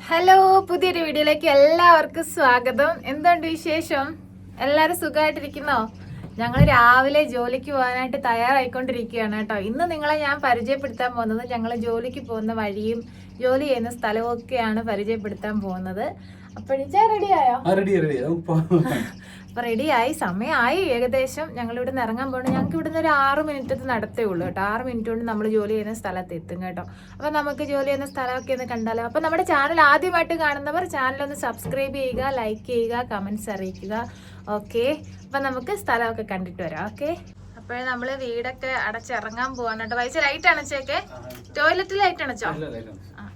Hello, പുതിയൊരു വീഡിയോയിലേക്ക് എല്ലാവർക്കും സ്വാഗതം. എന്തുണ്ട് വിശേഷം? എല്ലാവരും സുഖമായിട്ടിരിക്കുന്നോ? ഞങ്ങൾ രാവിലെ ജോലിക്ക് പോകാനായിട്ട് തയ്യാറായിക്കൊണ്ടിരിക്കുകയാണ് കേട്ടോ. ഇന്ന് നിങ്ങളെ ഞാൻ പരിചയപ്പെടുത്താൻ പോകുന്നത് ഞങ്ങൾ ജോലിക്ക് പോകുന്ന വഴിയും ജോലി ചെയ്യുന്ന സ്ഥലവും ഒക്കെയാണ് പരിചയപ്പെടുത്താൻ പോകുന്നത്. അപ്പോഴേ റെഡിയായോ? അപ്പൊ റെഡിയായി, സമയമായി ഏകദേശം. ഞങ്ങൾ ഇവിടെ നിന്ന് ഇറങ്ങാൻ പോകണം. ഞങ്ങൾക്ക് ഇവിടുന്ന് ഒരു 6 മിനിറ്റ് നടത്തേ ഉള്ളൂ കേട്ടോ. 6 മിനിറ്റ് കൊണ്ട് നമ്മൾ ജോലി ചെയ്യുന്ന സ്ഥലത്ത് എത്തും കേട്ടോ. അപ്പൊ നമുക്ക് ജോലി ചെയ്യുന്ന സ്ഥലമൊക്കെ ഒന്ന് കണ്ടാലോ. അപ്പൊ നമ്മുടെ ചാനൽ ആദ്യമായിട്ട് കാണുന്നവർ ചാനലൊന്ന് സബ്സ്ക്രൈബ് ചെയ്യുക, ലൈക്ക് ചെയ്യുക, കമന്റ്സ് അറിയിക്കുക. ഓക്കെ, അപ്പൊ നമുക്ക് സ്ഥലമൊക്കെ കണ്ടിട്ട് വരാം. ഓക്കെ, അപ്പോഴേ നമ്മള് വീടൊക്കെ അടച്ചിറങ്ങാൻ പോവാണ് കേട്ടോ. വൈസ് ലൈറ്റ് അണച്ചേക്കെ, ടോയ്ലറ്റ് ലൈറ്റ് അണച്ചോ?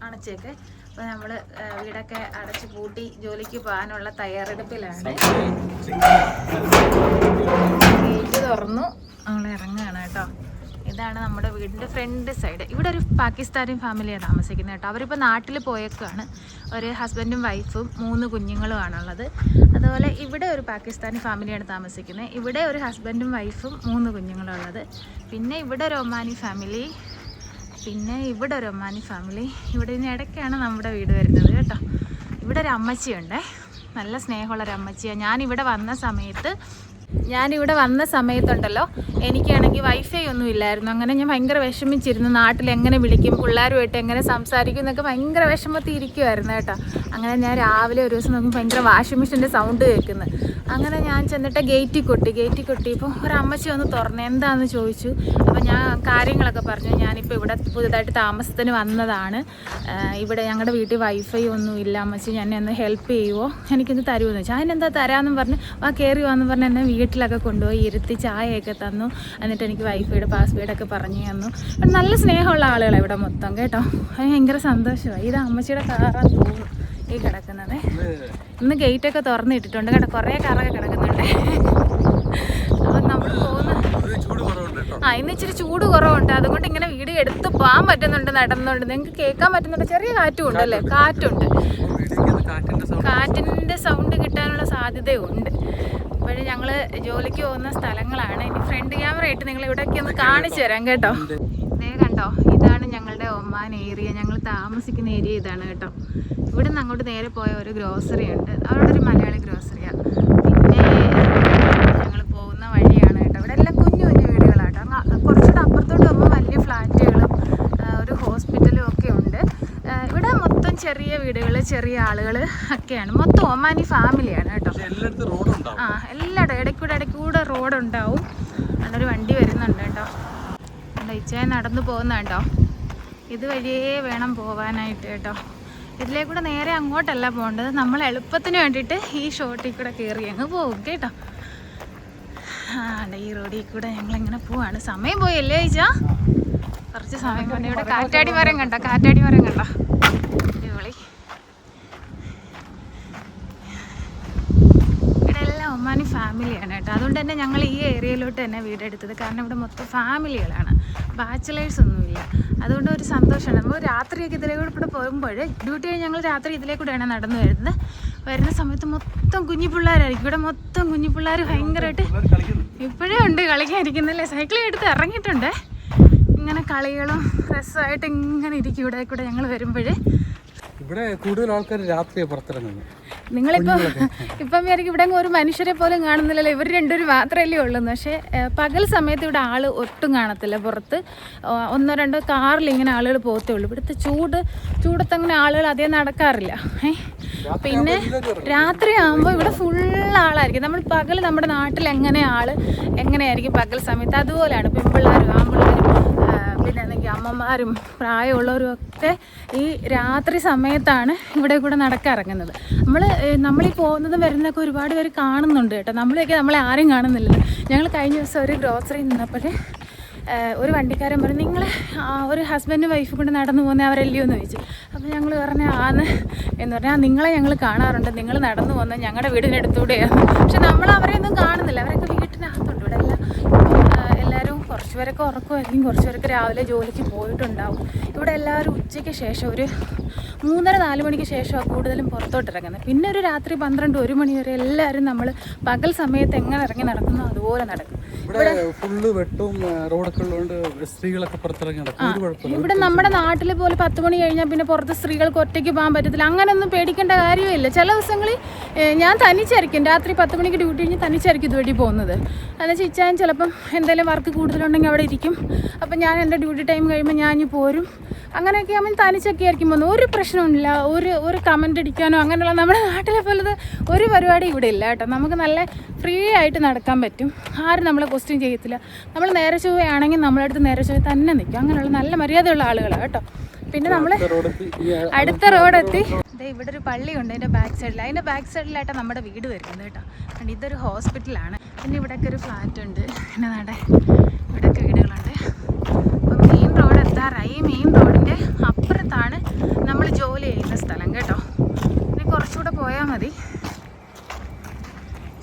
അണച്ചേക്കെ. അപ്പൊ നമ്മള് വീടൊക്കെ അടച്ചു പൂട്ടി ജോലിക്ക് പോകാനുള്ള തയ്യാറെടുപ്പിലാണ്. ഗേറ്റ് തുറന്നു, നമ്മൾ ഇറങ്ങുകയാണ് കേട്ടോ. ഇതാണ് നമ്മുടെ വീടിന്റെ ഫ്രണ്ട് സൈഡ്. ഇവിടെ ഒരു പാകിസ്ഥാനി ഫാമിലിയാണ് താമസിക്കുന്നത് കേട്ടോ. അവരിപ്പോൾ നാട്ടിൽ പോയേക്കാണ്. ഒരു ഹസ്ബൻഡും വൈഫും 3 കുഞ്ഞുങ്ങളുമാണുള്ളത്. അതുപോലെ ഇവിടെ ഒരു പാകിസ്ഥാനി ഫാമിലിയാണ് താമസിക്കുന്നത്. ഇവിടെ ഒരു ഹസ്ബൻഡും വൈഫും 3 കുഞ്ഞുങ്ങളുള്ളത്. പിന്നെ ഇവിടെ ഒരു ഒമാനി ഫാമിലി, പിന്നെ ഇവിടെ ഒരു ഒമാനി ഫാമിലി. ഇവിടെ ഇടയ്ക്കാണ് നമ്മുടെ വീട് വരുന്നത് കേട്ടോ. ഇവിടെ ഒരു അമ്മച്ചിയുണ്ട്, നല്ല സ്നേഹമുള്ളൊരു അമ്മച്ചിയാണ്. ഞാനിവിടെ വന്ന സമയത്തുണ്ടല്ലോ, എനിക്കാണെങ്കിൽ വൈഫൈ ഒന്നും ഇല്ലായിരുന്നു. അങ്ങനെ ഞാൻ ഭയങ്കര വിഷമിച്ചിരുന്നു. നാട്ടിൽ എങ്ങനെ വിളിക്കും, പിള്ളേരുമായിട്ട് എങ്ങനെ സംസാരിക്കും എന്നൊക്കെ ഭയങ്കര വിഷമത്തിൽ ഇരിക്കുമായിരുന്നു കേട്ടോ. അങ്ങനെ ഞാൻ രാവിലെ ഒരു ദിവസം നോക്കുമ്പോൾ ഭയങ്കര വാഷിംഗ് മെഷീൻ്റെ സൗണ്ട് കേൾക്കുന്നു. അങ്ങനെ ഞാൻ ചെന്നിട്ട് ഗേറ്റിൽ കൊട്ടിയപ്പോൾ ഒരു അമ്മച്ചി ഒന്ന് തുറന്നു. എന്താണെന്ന് ചോദിച്ചു. അപ്പോൾ ഞാൻ കാര്യങ്ങളൊക്കെ പറഞ്ഞു. ഞാനിപ്പോൾ ഇവിടെ പുതുതായിട്ട് താമസത്തിന് വന്നതാണ്. ഇവിടെ ഞങ്ങളുടെ വീട്ടിൽ വൈഫൈ ഒന്നും ഇല്ല അമ്മച്ചി, എന്നെ ഒന്ന് ഹെൽപ്പ് ചെയ്യുമോ, എനിക്കൊന്ന് തരുമെന്ന് വെച്ചാൽ. അതിനെന്താ തരാമെന്നും പറഞ്ഞ് കയറി വന്ന് പറഞ്ഞ് എന്നെ വീട്ടിലൊക്കെ കൊണ്ടുപോയി ഇരുത്തി ചായയൊക്കെ തന്നു. എന്നിട്ട് എനിക്ക് വൈഫൈയുടെ പാസ്വേഡൊക്കെ പറഞ്ഞു തന്നു. നല്ല സ്നേഹമുള്ള ആളുകളാണ് ഇവിടെ മൊത്തം കേട്ടോ. അത് ഭയങ്കര സന്തോഷമായി. ഇത് അമ്മച്ചിയുടെ കാറാന്ന് തോന്നുന്നു ഈ കിടക്കുന്നത്. ഇന്ന് ഗേറ്റൊക്കെ തുറന്നിട്ടിട്ടുണ്ട് കേട്ടോ. കുറേ കാറൊക്കെ കിടക്കുന്നുണ്ട്. അപ്പം നമ്മൾ പോകുന്ന ഇന്ന് ഇച്ചിരി ചൂട് കുറവുണ്ട്. അതുകൊണ്ട് ഇങ്ങനെ വീട് എടുത്ത് പോകാൻ പറ്റുന്നുണ്ട് നടന്നുകൊണ്ട്. നിങ്ങൾക്ക് കേൾക്കാൻ പറ്റുന്നുണ്ട്, ചെറിയ കാറ്റും ഉണ്ടല്ലേ, കാറ്റുണ്ട്. കാറ്റിൻ്റെ സൗണ്ട് കിട്ടാനുള്ള സാധ്യതയുണ്ട്. അപ്പോഴും ഞങ്ങൾ ജോലിക്ക് പോകുന്ന സ്ഥലങ്ങളാണ്. ഇനി ഫ്രണ്ട് ക്യാമറ ആയിട്ട് നിങ്ങൾ ഇവിടെയൊക്കെ ഒന്ന് കാണിച്ചു തരാം കേട്ടോ. ഇതേ കണ്ടോ, ഇതാണ് ഞങ്ങളുടെ ഒമാൻ ഏരിയ. ഞങ്ങൾ താമസിക്കുന്ന ഏരിയ ഇതാണ് കേട്ടോ. ഇവിടെ നിന്ന് അങ്ങോട്ട് നേരെ പോയ ഒരു ഗ്രോസറി ഉണ്ട്, അവിടെ ഒരു മലയാളി ഗ്രോസറിയാണ്. പിന്നെ ഞങ്ങൾ പോകുന്ന വഴിയാണ് കേട്ടോ. ഇവിടെ എല്ലാം കുഞ്ഞു കുഞ്ഞു വീടുകളാട്ടോ. കുറച്ചുകൂടെ അപ്പുറത്തോട്ട് പോകുമ്പോൾ വലിയ ഫ്ലാറ്റുകളും ഒരു ഹോസ്പിറ്റലും ഒക്കെ ഉണ്ട്. ഇവിടെ മൊത്തം ചെറിയ വീടുകൾ, ചെറിയ ആളുകൾ ഒക്കെയാണ്. മൊത്തം ഒമാനി ഫാമിലിയാണ് കേട്ടോ. എല്ലായിടും ഇടയ്ക്കൂടെ റോഡുണ്ടാവും. നല്ലൊരു വണ്ടി വരുന്നുണ്ട് കേട്ടോ. ഇച്ചായ നടന്നു പോകുന്ന കേട്ടോ. ഇതുവഴിയേ വേണം പോകാനായിട്ട് കേട്ടോ. ഇതിലേക്കൂടെ നേരെ അങ്ങോട്ടല്ല പോകേണ്ടത്. നമ്മൾ എളുപ്പത്തിന് വേണ്ടിയിട്ട് ഈ ഷോട്ടിൽ കൂടെ കയറി അങ്ങ് പോകും കേട്ടോ. ഈ റോഡിൽ കൂടെ ഞങ്ങളിങ്ങനെ പോവാണ്. സമയം പോയല്ലേ ചേച്ചാ? കുറച്ച് സമയം കൊണ്ട് ഇവിടെ കാറ്റാടി മരം കണ്ടോ? അടിപൊളി. ഇവിടെ എല്ലാം ഒമാനി ഫാമിലിയാണ് കേട്ടോ. അതുകൊണ്ട് തന്നെ ഞങ്ങൾ ഈ ഏരിയയിലോട്ട് തന്നെ വീടെടുത്തത്. കാരണം ഇവിടെ മൊത്തം ഫാമിലികളാണ്, ബാച്ചിലേഴ്സ് ഒന്നുമില്ല. അതുകൊണ്ട് ഒരു സന്തോഷമാണ്. നമ്മൾ രാത്രിയൊക്കെ ഇതിലേക്കൂടെ പോകുമ്പോൾ, ഡ്യൂട്ടി കഴിഞ്ഞ് ഞങ്ങൾ രാത്രി ഇതിലേക്കൂടെയാണ് നടന്നു വരുന്ന സമയത്ത് മൊത്തം കുഞ്ഞു പിള്ളേരായിരിക്കും. ഇവിടെ മൊത്തം കുഞ്ഞു പിള്ളേർ ഭയങ്കരമായിട്ട് ഇപ്പോഴേ ഉണ്ട് കളിക്കാനിരിക്കുന്നല്ലേ. സൈക്കിൾ എടുത്ത് ഇറങ്ങിയിട്ടുണ്ട്. ഇങ്ങനെ കളികളും രസമായിട്ട് ഇങ്ങനെ ഇരിക്കും ഇവിടെ കൂടെ ഞങ്ങൾ വരുമ്പോഴേ. ഇവിടെ കൂടുതൽ ആൾക്കാർ രാത്രിയാണ് പുറത്തിറങ്ങുന്നത്. ഇപ്പം വിചാരിക്കും ഇവിടെ ഒരു മനുഷ്യരെ പോലും കാണുന്നില്ലല്ലോ, ഇവർ രണ്ടുപേരും മാത്രമല്ലേ ഉള്ളൂ. പക്ഷേ പകൽ സമയത്ത് ഇവിടെ ആൾ ഒട്ടും കാണത്തില്ല. പുറത്ത് 1-2 കാറിൽ ഇങ്ങനെ ആളുകൾ പോകത്തേ ഉള്ളൂ. ഇവിടുത്തെ ചൂടത്തങ്ങനെ ആളുകൾ അധികം നടക്കാറില്ല. പിന്നെ രാത്രി ആകുമ്പോൾ ഇവിടെ ഫുൾ ആളായിരിക്കും. നമ്മൾ പകൽ നമ്മുടെ നാട്ടിൽ എങ്ങനെയായിരിക്കും പകൽ സമയത്ത്, അതുപോലെയാണ്. പെൺപിള്ളേരും ആൺപിള്ളേരും പിന്നെ അല്ലെങ്കിൽ അമ്മമാരും പ്രായമുള്ളവരും ഒക്കെ ഈ രാത്രി സമയത്താണ് ഇവിടെ കൂടെ നടക്കിറങ്ങുന്നത്. നമ്മളീ പോകുന്നതും വരുന്നതൊക്കെ ഒരുപാട് പേര് കാണുന്നുണ്ട് കേട്ടോ. നമ്മളെ ആരും കാണുന്നില്ലല്ലോ. ഞങ്ങൾ കഴിഞ്ഞ ദിവസം ഒരു ഗ്രോസറി നിന്നപ്പോൾ ഒരു വണ്ടിക്കാരൻ പറഞ്ഞു, നിങ്ങൾ ഒരു ഹസ്ബൻഡും വൈഫും കൊണ്ട് നടന്നു പോകുന്നത് അവരല്ലയോ എന്ന് ചോദിച്ചു. അപ്പോൾ ഞങ്ങൾ പറഞ്ഞു ആന്ന് എന്ന് പറഞ്ഞാൽ, നിങ്ങളെ ഞങ്ങൾ കാണാറുണ്ട്, നിങ്ങൾ നടന്നു പോകുന്നത് ഞങ്ങളുടെ വീടിനടുത്തൂടെയാണ്. പക്ഷെ നമ്മൾ അവരെയൊന്നും കാണുന്നില്ല. അവരൊക്കെ വീട്ടിനകത്തുണ്ട്. ഇവിടെ എല്ലാവരും കുറച്ച് പേരൊക്കെ ഉറക്കമായിരിക്കും, കുറച്ച് പേരൊക്കെ രാവിലെ ജോലിക്ക് പോയിട്ടുണ്ടാവും. ഇവിടെ എല്ലാവരും ഉച്ചയ്ക്ക് ശേഷം ഒരു 3-4 മണിക്ക് ശേഷമാണ് കൂടുതലും പുറത്തോട്ടിറങ്ങുന്നത്. പിന്നെ ഒരു രാത്രി 12-1 മണി വരെ എല്ലാവരും നമ്മൾ പകൽ സമയത്ത് എങ്ങനെ ഇറങ്ങി നടക്കുന്നോ അതുപോലെ നടക്കും. ഇവിടെ ഫുള്ള് വെട്ടും റോഡൊക്കെ ഉള്ളതുകൊണ്ട് സ്ത്രീകളൊക്കെ പുറത്തിറങ്ങി നടക്കും. ഒരു കുഴപ്പമില്ല. ഇവിടെ നമ്മുടെ നാട്ടിൽ പോലെ 10 മണി കഴിഞ്ഞാൽ പിന്നെ പുറത്ത് സ്ത്രീകൾക്ക് ഒറ്റയ്ക്ക് പോകാൻ പറ്റത്തില്ല. അങ്ങനെയൊന്നും പേടിക്കേണ്ട കാര്യമില്ല. ചില ദിവസങ്ങളിൽ ഞാൻ തനിച്ചായിരിക്കും രാത്രി 10 മണിക്ക് ഡ്യൂട്ടി കഴിഞ്ഞ് തനിച്ചായിരിക്കും ഇതുവഴി പോകുന്നത്. എന്നുവെച്ചാൽ ഇച്ചായൻ ചിലപ്പം എന്തെങ്കിലും വർക്ക് കൂടുതലുണ്ടെങ്കിൽ അവിടെ ഇരിക്കും. അപ്പം ഞാൻ എൻ്റെ ഡ്യൂട്ടി ടൈം കഴിയുമ്പോൾ ഞാൻ പോരും. അങ്ങനെയൊക്കെ ആകുമ്പോൾ തനിച്ചൊക്കെ ആയിരിക്കും പോകുന്നത്. ഒരു പ്രശ്നമില്ല. ഒരു കമൻ്റ് അടിക്കാനോ അങ്ങനെയുള്ള നമ്മുടെ നാട്ടിലെ പോലത്തെ ഒരു പരിപാടി ഇവിടെ ഇല്ല കേട്ടോ. നമുക്ക് നല്ല ഫ്രീ ആയിട്ട് നടക്കാൻ പറ്റും. ആരും നമ്മളെ ക്വസ്റ്റ്യൻ ചെയ്യത്തില്ല. നമ്മൾ നേരെ ചൊവ്വയാണെങ്കിൽ നമ്മളടുത്ത് നേരെ ചൊവ്വ തന്നെ നിൽക്കും. അങ്ങനെയുള്ള നല്ല മര്യാദയുള്ള ആളുകളാണ് കേട്ടോ. പിന്നെ നമ്മൾ അടുത്ത റോഡെത്തി. ഇവിടെ ഒരു പള്ളിയുണ്ട് അതിൻ്റെ ബാക്ക് സൈഡിൽ. അതിൻ്റെ ബാക്ക് സൈഡിലായിട്ടാണ് നമ്മുടെ വീട് വരുന്നത് കേട്ടോ. അതുകൊണ്ട് ഇതൊരു ഹോസ്പിറ്റലാണ്. പിന്നെ ഇവിടെയൊക്കെ ഒരു ഫ്ലാറ്റ് ഉണ്ട്. പിന്നെ നടേ ഇവിടെയൊക്കെ വീടുകളുണ്ട്. അപ്പം മെയിൻ റോഡ് എത്താറായി. മെയിൻ റോഡിൻ്റെ അപ്പുറത്താണ് നമ്മൾ ജോലി ചെയ്യുന്ന സ്ഥലം കേട്ടോ. ഇനി കുറച്ചുകൂടെ പോയാൽ മതി.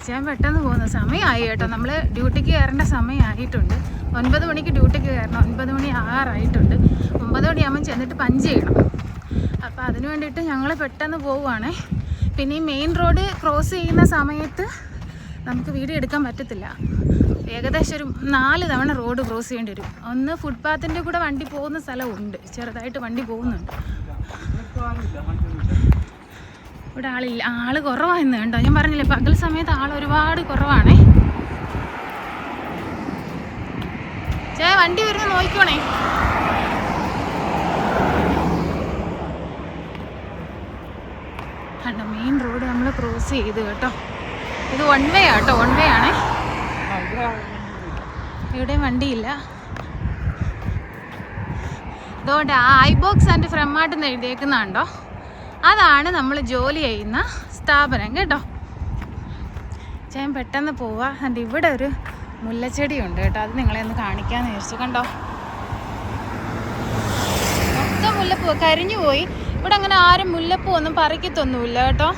ഞാൻ പെട്ടെന്ന് പോകുന്ന സമയമായി കേട്ടോ. നമ്മൾ ഡ്യൂട്ടിക്ക് കയറേണ്ട സമയമായിട്ടുണ്ട്. 9 മണിക്ക് ഡ്യൂട്ടിക്ക് കയറണം. 9 മണി ആകാറായിട്ടുണ്ട്. 9 മണിയാകുമ്പോൾ ചെന്നിട്ട് പഞ്ച് ചെയ്യണം. അപ്പോൾ അതിന് വേണ്ടിയിട്ട് ഞങ്ങൾ പെട്ടെന്ന് പോവുകയാണേ. പിന്നെ ഈ മെയിൻ റോഡ് ക്രോസ് ചെയ്യുന്ന സമയത്ത് നമുക്ക് വീഡിയോ എടുക്കാൻ പറ്റത്തില്ല. ഏകദേശം ഒരു 4 തവണ റോഡ് ക്രോസ് ചെയ്യേണ്ടി വരും. ഒന്ന് ഫുട്പാത്തിൻ്റെ കൂടെ വണ്ടി പോകുന്ന സ്ഥലമുണ്ട്. ചെറുതായിട്ട് വണ്ടി പോകുന്നുണ്ട്. ഇവിടെ ആളില്ല. ആള് കുറവായിരുന്നു കേട്ടോ. ഞാൻ പറഞ്ഞില്ലേ പകൽ സമയത്ത് ആൾ ഒരുപാട് കുറവാണേ. വണ്ടി വരുന്ന നോക്കിക്കോണേ. കണ്ടോ മെയിൻ റോഡ് നമ്മൾ ക്രോസ് ചെയ്ത് കേട്ടോ. ഇത് 1 വേ ആട്ടോ. 1 വേ ആണേ. ഇവിടെയും വണ്ടിയില്ല. അതുകൊണ്ട് ഐബോക്സ് ആൻഡ് ഫ്രമാട്ട് എഴുതിയേക്കുന്നുണ്ടോ, അതാണ് നമ്മൾ ജോലി ചെയ്യുന്ന സ്ഥാപനം കേട്ടോ. ഞാൻ പെട്ടെന്ന് പോവാ. എന്നിട്ട് ഇവിടെ ഒരു മുല്ലച്ചെടി ഉണ്ട് കേട്ടോ. അത് നിങ്ങളെ ഒന്ന് കാണിക്കാമെന്ന് വിചാരിച്ചു. കണ്ടോ മൊത്തം മുല്ലപ്പൂ കരിഞ്ഞു പോയി. ഇവിടെ അങ്ങനെ ആരും മുല്ലപ്പൂ ഒന്നും പറിക്കത്തൊന്നുമില്ല കേട്ടോ.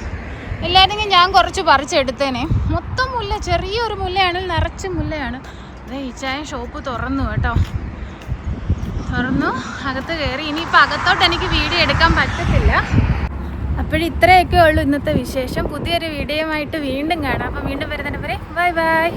ഇല്ലായിരുന്നെങ്കിൽ ഞാൻ കുറച്ച് പറിച്ചെടുത്തേനെ. മൊത്തം മുല്ല. ചെറിയൊരു മുല്ലയാണ്, നിറച്ച് മുല്ലയാണ്. അതേ ഈ ചായ ഷോപ്പ് തുറന്നു കേട്ടോ. തുറന്നു അകത്ത് കയറി. ഇനിയിപ്പോൾ അകത്തോട്ട് എനിക്ക് വീഡിയോ എടുക്കാൻ പറ്റത്തില്ല. അപ്പോഴിത്രയൊക്കെ ഉള്ളൂ ഇന്നത്തെ വിശേഷം. പുതിയൊരു വീഡിയോയുമായിട്ട് വീണ്ടും കാണാം. അപ്പം വീണ്ടും വരുന്നതിന് വരെ ബൈ ബൈ.